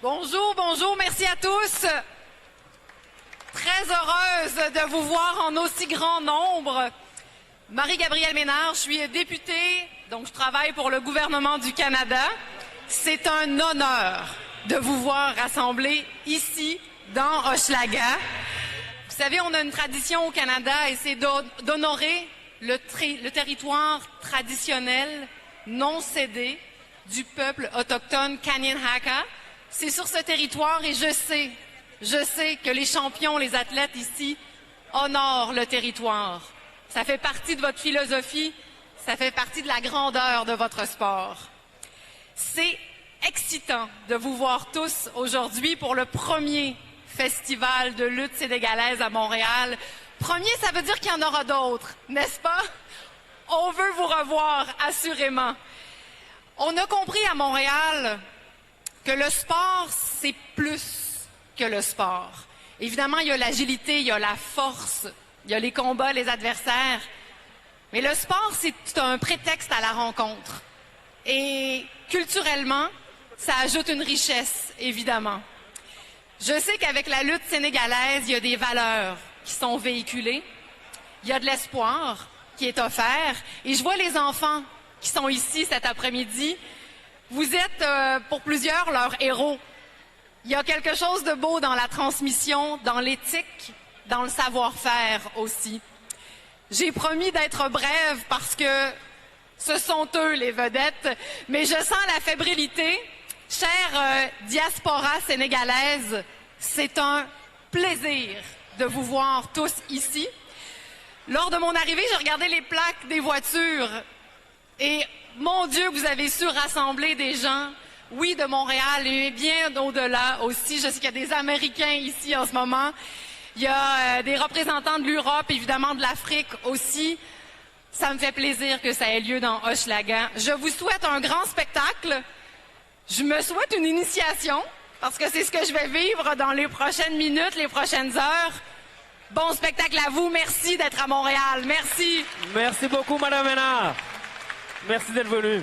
Bonjour, bonjour, merci à tous. Très heureuse de vous voir en aussi grand nombre. Marie-Gabrielle Ménard, je suis députée, donc je travaille pour le gouvernement du Canada. C'est un honneur de vous voir rassemblés ici, dans Hochelaga. Vous savez, on a une tradition au Canada et c'est d'honorer le territoire traditionnel non cédé du peuple autochtone Kanien'kehá:ka. C'est sur ce territoire et je sais que les champions, les athlètes ici honorent le territoire. Ça fait partie de votre philosophie, ça fait partie de la grandeur de votre sport. C'est excitant de vous voir tous aujourd'hui pour le premier festival de lutte sénégalaise à Montréal. Premier, ça veut dire qu'il y en aura d'autres, n'est-ce pas? On veut vous revoir, assurément. On a compris à Montréal que le sport, c'est plus que le sport. Évidemment, il y a l'agilité, il y a la force, il y a les combats, les adversaires. Mais le sport, c'est un prétexte à la rencontre. Et culturellement, ça ajoute une richesse, évidemment. Je sais qu'avec la lutte sénégalaise, il y a des valeurs qui sont véhiculées. Il y a de l'espoir qui est offert. Et je vois les enfants qui sont ici cet après-midi. Vous êtes, pour plusieurs, leurs héros. Il y a quelque chose de beau dans la transmission, dans l'éthique, dans le savoir-faire aussi. J'ai promis d'être brève parce que ce sont eux les vedettes, mais je sens la fébrilité. Chère diaspora sénégalaise, c'est un plaisir de vous voir tous ici. Lors de mon arrivée, j'ai regardé les plaques des voitures et mon Dieu, vous avez su rassembler des gens, oui, de Montréal et bien au-delà aussi. Je sais qu'il y a des Américains ici en ce moment. Il y a des représentants de l'Europe, évidemment de l'Afrique aussi. Ça me fait plaisir que ça ait lieu dans Hochelaga. Je vous souhaite un grand spectacle. Je me souhaite une initiation, parce que c'est ce que je vais vivre dans les prochaines minutes, les prochaines heures. Bon spectacle à vous. Merci d'être à Montréal. Merci. Merci beaucoup, Madame Ménard. Merci d'être venue.